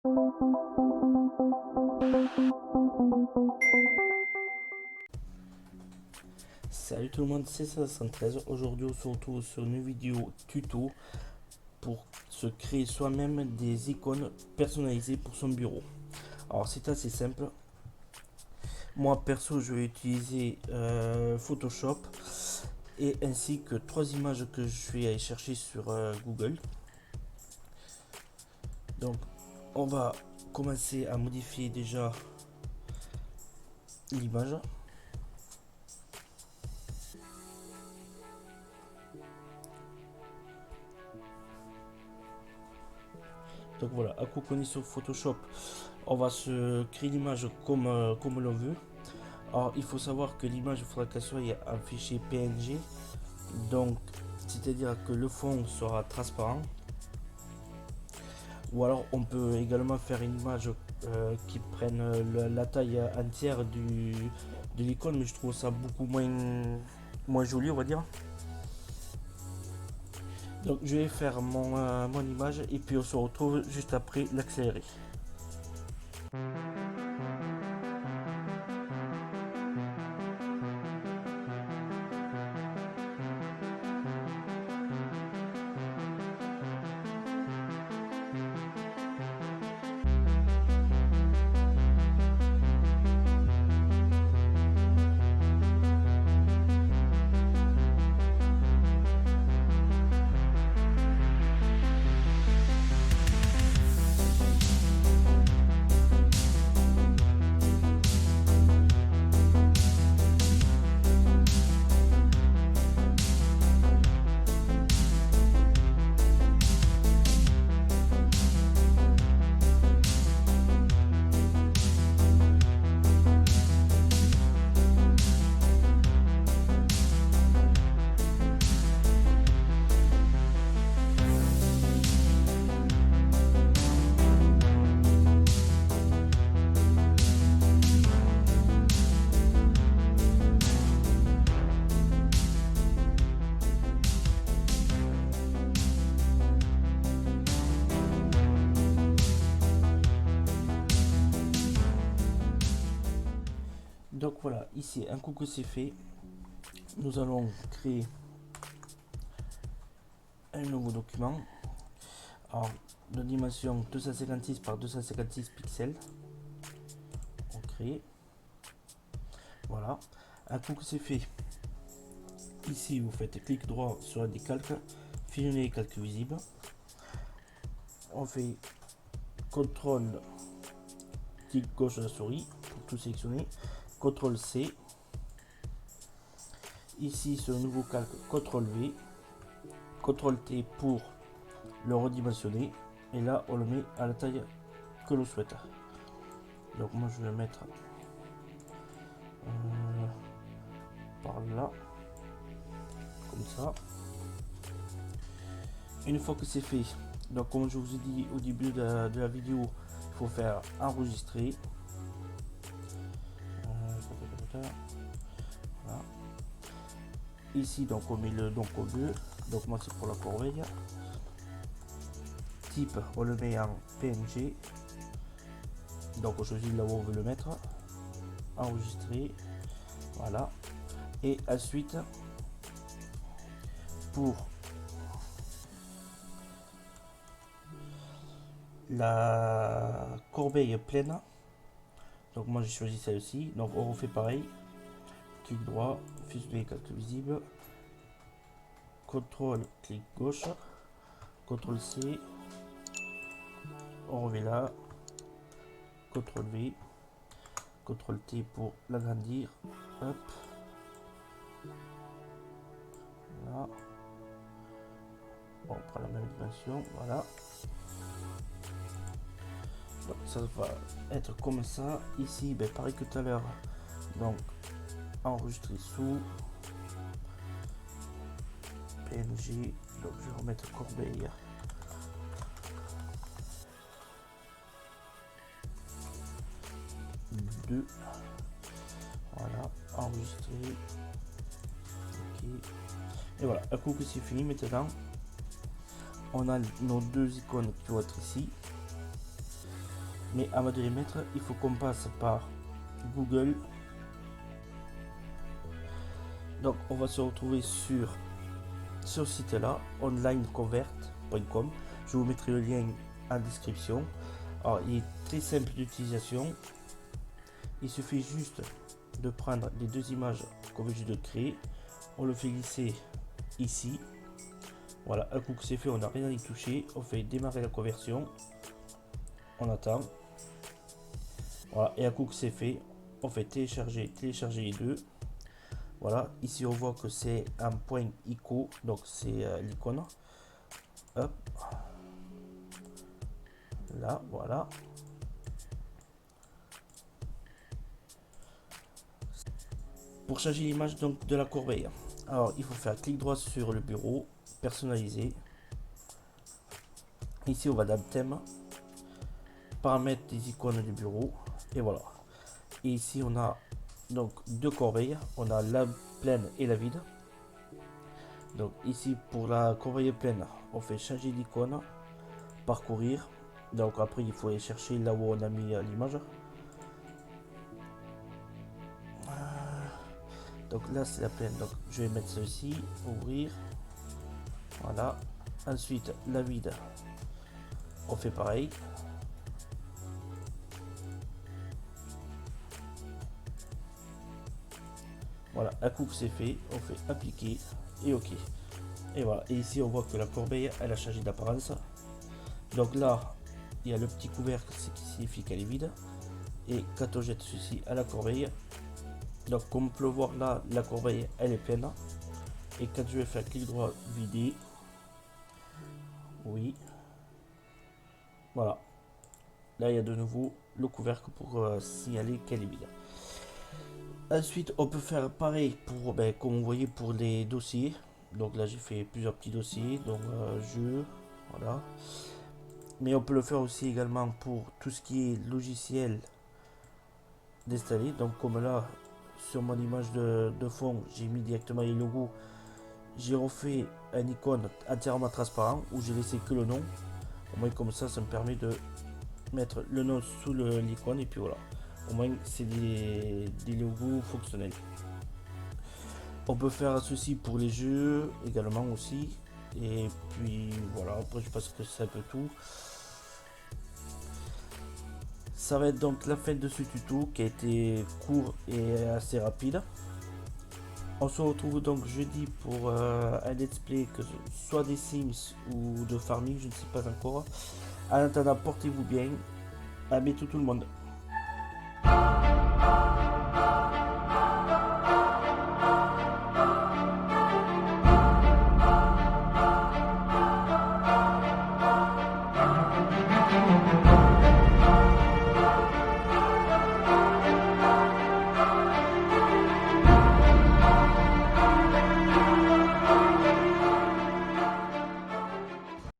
Salut tout le monde, c'est 113. Aujourd'hui, on se retrouve sur une vidéo tuto pour se créer soi-même des icônes personnalisées pour son bureau. Alors, c'est assez simple. Moi, perso, je vais utiliser Photoshop et ainsi que trois images que je vais aller chercher sur Google. Donc, on va commencer à modifier déjà l'image. Donc voilà, à coup qu'on est sur Photoshop, on va se créer l'image comme l'on veut. Alors il faut savoir que l'image, il faudra qu'elle soit un fichier PNG. Donc c'est-à-dire que le fond sera transparent. Ou alors on peut également faire une image qui prenne la taille entière de l'icône, mais je trouve ça beaucoup moins joli, on va dire. Donc je vais faire mon image et puis on se retrouve juste après l'accélérer. Donc voilà, ici un coup que c'est fait, nous allons créer un nouveau document. Alors, de dimension 256 par 256 pixels. On crée. Voilà. Un coup que c'est fait, ici vous faites clic droit sur des calques, fusionner les calques visibles. On fait CTRL clic gauche de la souris pour tout sélectionner. CTRL C. Ici sur le nouveau calque, CTRL V. CTRL T pour le redimensionner. Et là on le met à la taille que l'on souhaite. Donc moi je vais le mettre par là, comme ça. Une fois que c'est fait, donc comme je vous ai dit au début de la vidéo, il faut faire enregistrer. Voilà. Ici donc on met le donc au lieu, donc moi c'est pour la corbeille. Type on le met en PNG, donc on choisit là où on veut le mettre, enregistrer, voilà. Et ensuite pour la corbeille pleine, donc moi j'ai choisi celle-ci, donc on refait pareil, clic droit, fusionner calque visible, CTRL clic gauche, CTRL C, on revient là, CTRL V, CTRL T pour l'agrandir, hop, là, on prend la même dimension, voilà. Donc ça va être comme ça. Ici ben, pareil que tout à l'heure, donc enregistrer sous PNG, donc je vais remettre corbeille, deux, voilà, enregistrer, ok, et voilà, un coup que c'est fini. Maintenant on a nos deux icônes qui vont être ici. Mais avant de les mettre, il faut qu'on passe par Google. Donc on va se retrouver sur ce site là, onlineconvert.com. Je vous mettrai le lien en description. Alors il est très simple d'utilisation. Il suffit juste de prendre les deux images qu'on veut juste de créer. On le fait glisser ici. Voilà, un coup que c'est fait, on n'a rien à y toucher. On fait démarrer la conversion. On attend. Voilà, et un coup que c'est fait, on fait télécharger les deux. Voilà, ici on voit que c'est un point ICO, donc c'est l'icône. Hop. Là, voilà. Pour changer l'image donc de la corbeille, alors il faut faire clic droit sur le bureau, personnaliser. Ici on va dans thème, paramètres des icônes du bureau, et voilà. Et ici on a donc deux corbeilles, on a la pleine et la vide. Donc ici pour la corbeille pleine, on fait changer l'icône, parcourir. Donc après il faut aller chercher là où on a mis l'image. Donc là c'est la pleine, donc je vais mettre ceci, ouvrir. Voilà. Ensuite la vide, on fait pareil. Voilà, un coup que c'est fait, on fait appliquer et ok. Et voilà, et ici on voit que la corbeille elle a changé d'apparence. Donc là il y a le petit couvercle, ce qui signifie qu'elle est vide. Et quand on jette ceci à la corbeille, donc comme on peut le voir là, la corbeille elle est pleine. Et quand je vais faire clic droit vider, oui, voilà, là il y a de nouveau le couvercle pour signaler qu'elle est vide. Ensuite on peut faire pareil pour, comme vous voyez, pour les dossiers. Donc là j'ai fait plusieurs petits dossiers, donc jeu, voilà. Mais on peut le faire aussi également pour tout ce qui est logiciel d'installer. Donc comme là sur mon image de fond, j'ai mis directement les logos. J'ai refait un icône entièrement transparent où j'ai laissé que le nom. Au moins comme ça me permet de mettre le nom sous l'icône et puis voilà. Au moins c'est des logos fonctionnels. On peut faire ceci pour les jeux également aussi. Et puis voilà, après je pense que c'est un peu tout. Ça va être donc la fin de ce tuto qui a été court et assez rapide. On se retrouve donc jeudi pour un let's play, que ce soit des Sims ou de farming, je ne sais pas encore. En attendant, portez-vous bien. À bientôt tout le monde.